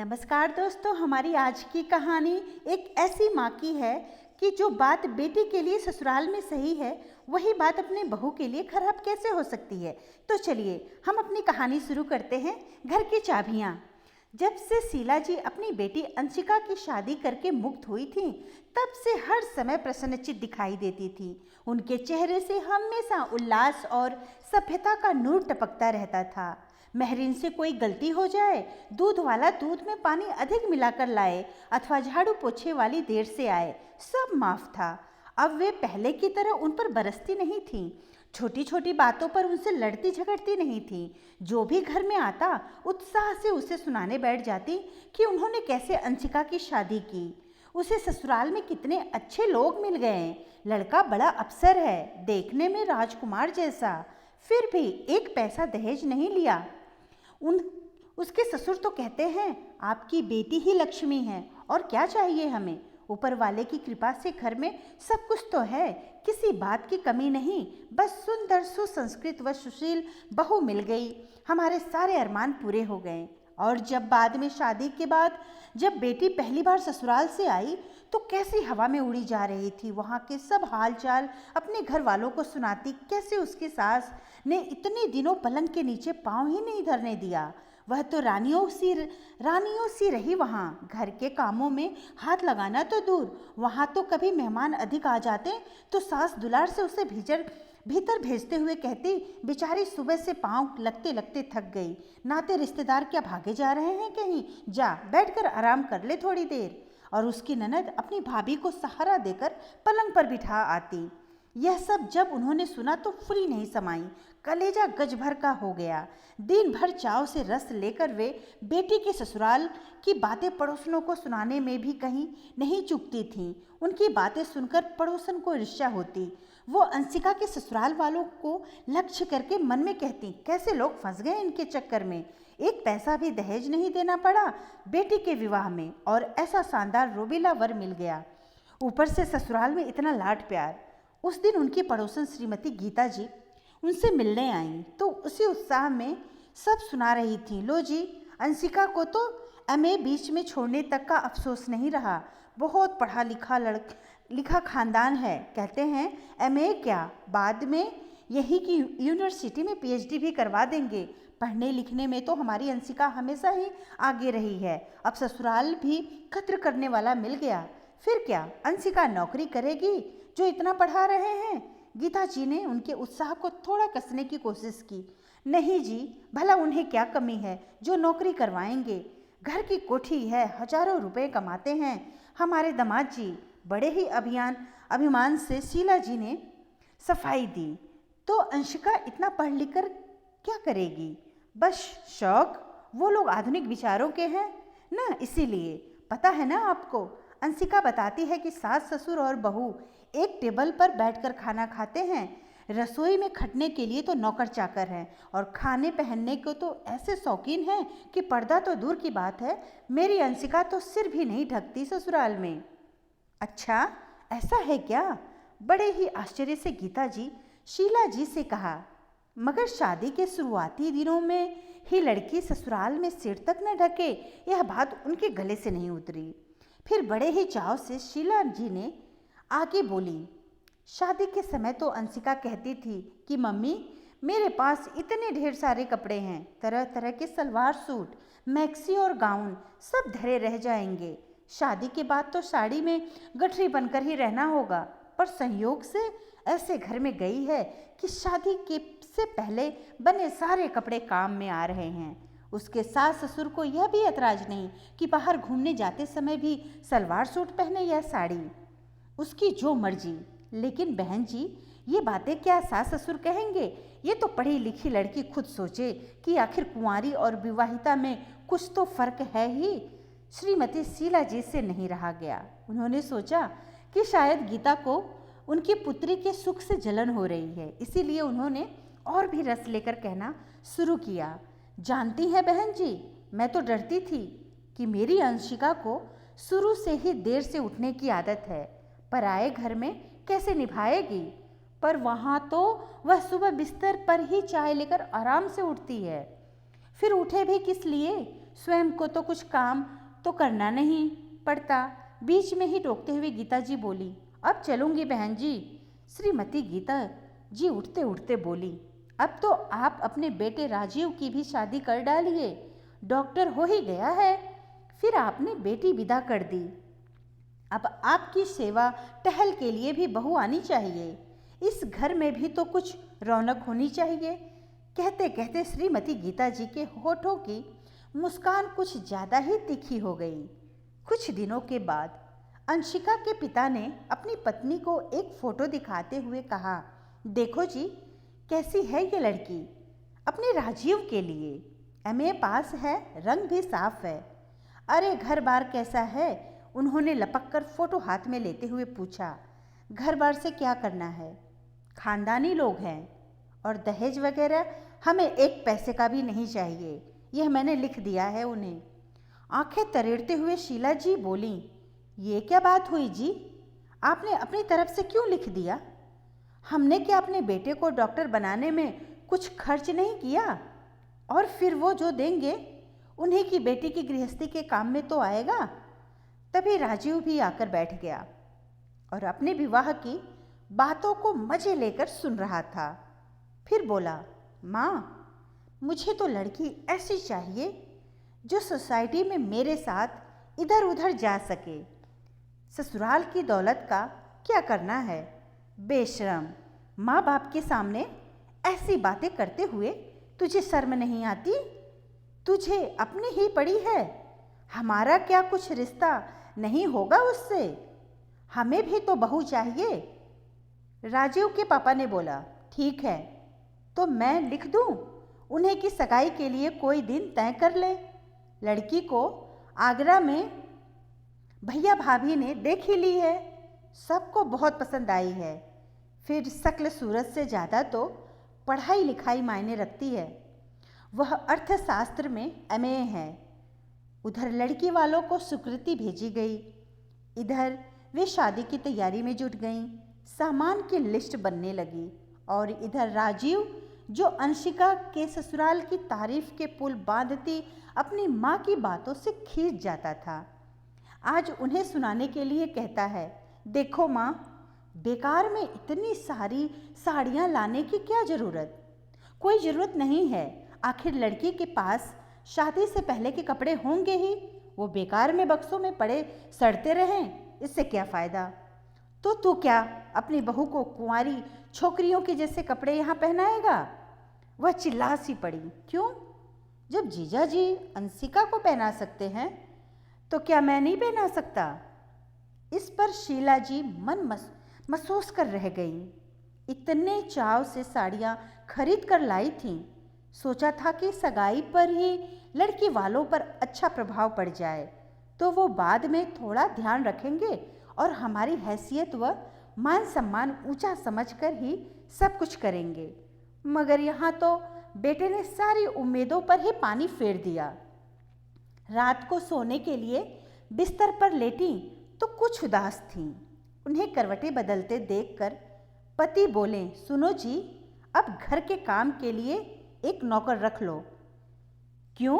नमस्कार दोस्तों, हमारी आज की कहानी एक ऐसी माँ की है कि जो बात बेटी के लिए ससुराल में सही है, वही बात अपने बहू के लिए खराब कैसे हो सकती है। तो चलिए हम अपनी कहानी शुरू करते हैं। घर की चाबियाँ। जब से शीला जी अपनी बेटी अंशिका की शादी करके मुक्त हुई थी, तब से हर समय प्रसन्नचित दिखाई देती थी। उनके चेहरे से हमेशा उल्लास और सभ्यता का नूर टपकता रहता था। महरीन से कोई गलती हो जाए, दूध वाला दूध में पानी अधिक मिलाकर लाए अथवा झाड़ू पोछे वाली देर से आए, सब माफ था। अब वे पहले की तरह उन पर बरसती नहीं थी, छोटी छोटी बातों पर उनसे लड़ती झगड़ती नहीं थी। जो भी घर में आता उत्साह से उसे सुनाने बैठ जाती कि उन्होंने कैसे अंशिका की शादी की, उसे ससुराल में कितने अच्छे लोग मिल गए, लड़का बड़ा अफसर है, देखने में राजकुमार जैसा, फिर भी एक पैसा दहेज नहीं लिया। उसके ससुर तो कहते हैं आपकी बेटी ही लक्ष्मी है और क्या चाहिए हमें। ऊपर वाले की कृपा से घर में सब कुछ तो है, किसी बात की कमी नहीं, बस सुंदर सुसंस्कृत व सुशील बहू मिल गई, हमारे सारे अरमान पूरे हो गए। और जब बाद में शादी के बाद जब बेटी पहली बार ससुराल से आई तो कैसी हवा में उड़ी जा रही थी, वहाँ के सब हालचाल अपने घर वालों को सुनाती, कैसे उसकी सास ने इतने दिनों पलंग के नीचे पाँव ही नहीं धरने दिया। वह तो रानियों सी रही वहाँ, घर के कामों में हाथ लगाना तो दूर, वहाँ तो कभी मेहमान अधिक आ जाते तो सास दुलार से उसे भीतर भेजते हुए कहती, बेचारी सुबह से पाँव लगते लगते थक गई, नाते रिश्तेदार क्या भागे जा रहे हैं कहीं, जा बैठकर आराम कर ले थोड़ी देर। और उसकी ननद अपनी भाभी को सहारा देकर पलंग पर बिठा आती। यह सब जब उन्होंने सुना तो फुली नहीं समाई, कलेजा गज भर का हो गया। दिन भर चाव से रस लेकर वे बेटी के ससुराल की बातें पड़ोसनों को सुनाने में भी कहीं नहीं चूकती थीं। उनकी बातें सुनकर पड़ोसन को ईर्ष्या होती। वो अंशिका के ससुराल वालों को लक्ष्य करके मन में कहती, कैसे लोग फंस गए इनके चक्कर में, एक पैसा भी दहेज नहीं देना पड़ा बेटी के विवाह में, और ऐसा शानदार रोबीला वर मिल गया, ऊपर से ससुराल में इतना लाड प्यार। उस दिन उनकी पड़ोसन श्रीमती गीता जी उनसे मिलने आईं तो उसी उत्साह में सब सुना रही थी, लो जी, अंशिका को तो एमए बीच में छोड़ने तक का अफसोस नहीं रहा, बहुत पढ़ा लिखा खानदान है, कहते हैं एमए क्या, बाद में यही की यूनिवर्सिटी में पीएचडी भी करवा देंगे। पढ़ने लिखने में तो हमारी अंशिका हमेशा ही आगे रही है, अब ससुराल भी कद्र करने वाला मिल गया, फिर क्या अंशिका नौकरी करेगी जो इतना पढ़ा रहे हैं। गीता जी ने उनके उत्साह को थोड़ा कसने की कोशिश की, नहीं जी, भला उन्हें क्या कमी है जो नौकरी करवाएंगे, घर की कोठी है, हजारों रुपए कमाते हैं हमारे दामाद जी। बड़े ही अभिमान से शीला जी ने सफाई दी, तो अंशिका इतना पढ़ लिख कर क्या करेगी, बस शौक, वो लोग आधुनिक विचारों के हैं ना, इसीलिए। पता है ना आपको, अंशिका बताती है कि सास ससुर और बहू एक टेबल पर बैठकर खाना खाते हैं, रसोई में खटने के लिए तो नौकर चाकर हैं और खाने पहनने को तो ऐसे शौकीन हैं कि पर्दा तो दूर की बात है, मेरी अंशिका तो सिर भी नहीं ढकती ससुराल में। अच्छा ऐसा है क्या, बड़े ही आश्चर्य से गीता जी शीला जी से कहा, मगर शादी के शुरुआती दिनों में ही लड़की ससुराल में सिर तक न ढके, यह बात उनके गले से नहीं उतरी। फिर बड़े ही चाव से शीला जी ने आगे बोली, शादी के समय तो अंशिका कहती थी कि मम्मी मेरे पास इतने ढेर सारे कपड़े हैं, तरह तरह के सलवार सूट, मैक्सी और गाउन सब धरे रह जाएंगे, शादी के बाद तो साड़ी में गठरी बनकर ही रहना होगा, पर संयोग से ऐसे घर में गई है कि शादी के से पहले बने सारे कपड़े काम में आ रहे हैं। उसके सास ससुर को यह भी ऐतराज नहीं कि बाहर घूमने जाते समय भी सलवार सूट पहने या साड़ी, उसकी जो मर्जी। लेकिन बहन जी, ये बातें क्या सास ससुर कहेंगे, ये तो पढ़ी लिखी लड़की खुद सोचे कि आखिर कुंवारी और विवाहिता में कुछ तो फर्क है ही। श्रीमती शीला जी से नहीं रहा गया, उन्होंने सोचा कि शायद गीता को उनकी पुत्री के सुख से जलन हो रही है, इसीलिए उन्होंने और भी रस लेकर कहना शुरू किया, जानती हैं बहन जी, मैं तो डरती थी कि मेरी अंशिका को शुरू से ही देर से उठने की आदत है, पराए घर में कैसे निभाएगी, पर वहाँ तो वह सुबह बिस्तर पर ही चाय लेकर आराम से उठती है, फिर उठे भी किस लिए, स्वयं को तो कुछ काम तो करना नहीं पड़ता। बीच में ही टोकते हुए गीता जी बोली, अब चलूँगी बहन जी। श्रीमती गीता जी उठते उठते बोली, अब तो आप अपने बेटे राजीव की भी शादी कर डालिए, डॉक्टर हो ही गया है। फिर आपने बेटी विदा कर दी, अब आपकी सेवा टहल के लिए भी बहू आनी चाहिए। इस घर में भी तो कुछ रौनक होनी चाहिए। कहते कहते श्रीमती गीता जी के होठों की मुस्कान कुछ ज़्यादा ही तीखी हो गई। कुछ दिनों के बाद अंशिका के पिता ने अपनी पत्नी को एक फ़ोटो दिखाते हुए कहा, देखो जी कैसी है ये लड़की, अपने राजीव के लिए एमए पास है, रंग भी साफ है। अरे घर बार कैसा है? उन्होंने लपक कर फोटो हाथ में लेते हुए पूछा। घर बार से क्या करना है, खानदानी लोग हैं और दहेज वगैरह हमें एक पैसे का भी नहीं चाहिए, यह मैंने लिख दिया है उन्हें। आंखें तरेड़ते हुए शीला जी बोली, ये क्या बात हुई जी, आपने अपनी तरफ से क्यों लिख दिया? हमने क्या अपने बेटे को डॉक्टर बनाने में कुछ खर्च नहीं किया? और फिर वो जो देंगे उन्हीं की बेटी की गृहस्थी के काम में तो आएगा। तभी राजीव भी आकर बैठ गया और अपने विवाह की बातों को मजे लेकर सुन रहा था। फिर बोला, माँ मुझे तो लड़की ऐसी चाहिए जो सोसाइटी में मेरे साथ इधर उधर जा सके। ससुराल की दौलत का क्या करना है? बेशरम, माँ बाप के सामने ऐसी बातें करते हुए तुझे शर्म नहीं आती? तुझे अपनी ही पड़ी है, हमारा क्या कुछ रिश्ता नहीं होगा उससे? हमें भी तो बहू चाहिए। राजीव के पापा ने बोला, ठीक है तो मैं लिख दूं, उन्हें की सगाई के लिए कोई दिन तय कर ले। लड़की को आगरा में भैया भाभी ने देख ही ली है, सबको बहुत पसंद आई है। फिर शक्ल सूरत से ज़्यादा तो पढ़ाई लिखाई मायने रखती है। वह अर्थशास्त्र में एमए है। उधर लड़की वालों को स्वीकृति भेजी गई, इधर वे शादी की तैयारी में जुट गईं। सामान की लिस्ट बनने लगी और इधर राजीव जो अंशिका के ससुराल की तारीफ के पुल बांधती अपनी माँ की बातों से खींच जाता था, आज उन्हें सुनाने के लिए कहता है, देखो माँ बेकार में इतनी सारी साड़ियाँ लाने की क्या ज़रूरत? कोई ज़रूरत नहीं है, आखिर लड़की के पास शादी से पहले के कपड़े होंगे ही, वो बेकार में बक्सों में पड़े सड़ते रहें, इससे क्या फ़ायदा? तो तू क्या अपनी बहू को कुंवारी छोकरियों के जैसे कपड़े यहाँ पहनाएगा? वह चिल्ला सी पड़ी, क्यों? जब जीजा जी अंशिका को पहना सकते हैं तो क्या मैं नहीं पहना सकता? इस पर शीला जी महसूस कर रह गई। इतने चाव से साड़ियाँ खरीद कर लाई थीं, सोचा था कि सगाई पर ही लड़की वालों पर अच्छा प्रभाव पड़ जाए तो वो बाद में थोड़ा ध्यान रखेंगे और हमारी हैसियत व मान सम्मान ऊंचा समझकर ही सब कुछ करेंगे। मगर यहाँ तो बेटे ने सारी उम्मीदों पर ही पानी फेर दिया। रात को सोने के लिए बिस्तर पर लेटी तो कुछ उदास थीं। उन्हें करवटें बदलते देखकर पति बोले, सुनो जी, अब घर के काम के लिए एक नौकर रख लो। क्यों?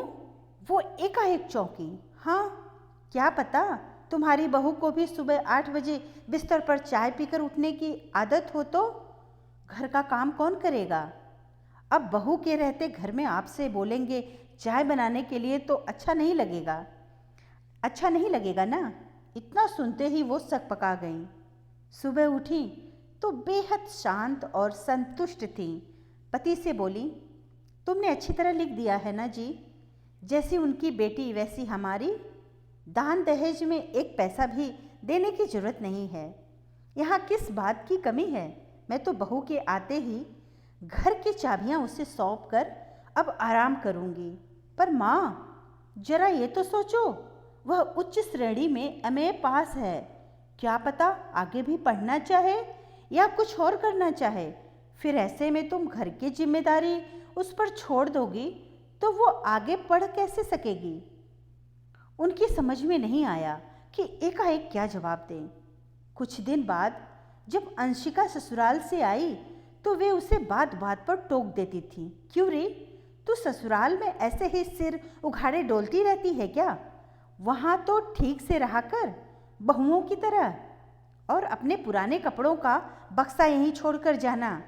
वो एकाएक चौंकी। हाँ, क्या पता तुम्हारी बहू को भी सुबह 8 बजे बिस्तर पर चाय पीकर उठने की आदत हो तो घर का काम कौन करेगा? अब बहू के रहते घर में आपसे बोलेंगे चाय बनाने के लिए तो अच्छा नहीं लगेगा ना? इतना सुनते ही वो सकपका गईं। सुबह उठी तो बेहद शांत और संतुष्ट थीं। पति से बोली, तुमने अच्छी तरह लिख दिया है ना जी? जैसी उनकी बेटी वैसी हमारी। दान दहेज में एक पैसा भी देने की जरूरत नहीं है। यहाँ किस बात की कमी है? मैं तो बहू के आते ही घर की चाबियाँ उसे सौंप कर अब आराम करूँगी। पर माँ जरा ये तो सोचो, वह उच्च श्रेणी में एमए पास है, क्या पता आगे भी पढ़ना चाहे या कुछ और करना चाहे। फिर ऐसे में तुम घर की जिम्मेदारी उस पर छोड़ दोगी तो वो आगे पढ़ कैसे सकेगी? उनकी समझ में नहीं आया कि एकाएक क्या जवाब दें। कुछ दिन बाद जब अंशिका ससुराल से आई तो वे उसे बात बात पर टोक देती थी, क्यों रे, तू ससुराल में ऐसे ही सिर उघाड़े डोलती रहती है क्या? वहाँ तो ठीक से रहा कर, बहुओं की तरह, और अपने पुराने कपड़ों का बक्सा यहीं छोड़कर जाना।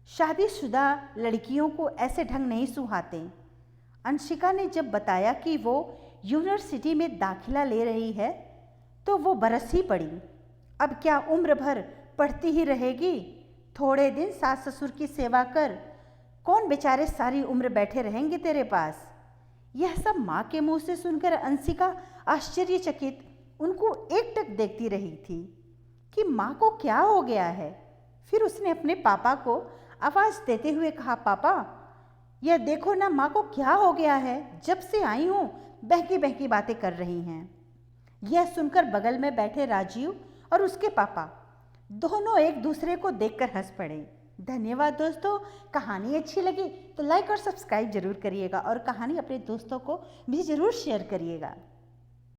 शादीशुदा लड़कियों को ऐसे ढंग नहीं सुहाते। अंशिका ने जब बताया कि वो यूनिवर्सिटी में दाखिला ले रही है तो वो बरस ही पड़ी। अब क्या उम्र भर पढ़ती ही रहेगी? थोड़े दिन सास ससुर की सेवा कर, कौन बेचारे सारी उम्र बैठे रहेंगे तेरे पास? यह सब माँ के मुंह से सुनकर अंशिका आश्चर्यचकित उनको एकटक देखती रही थी कि माँ को क्या हो गया है। फिर उसने अपने पापा को आवाज़ देते हुए कहा, पापा यह देखो ना, माँ को क्या हो गया है, जब से आई हूँ बहकी बहकी बातें कर रही हैं। यह सुनकर बगल में बैठे राजीव और उसके पापा दोनों एक दूसरे को देखकर हंस पड़े। धन्यवाद दोस्तों, कहानी अच्छी लगी तो लाइक और सब्सक्राइब जरूर करिएगा और कहानी अपने दोस्तों को भी जरूर शेयर करिएगा।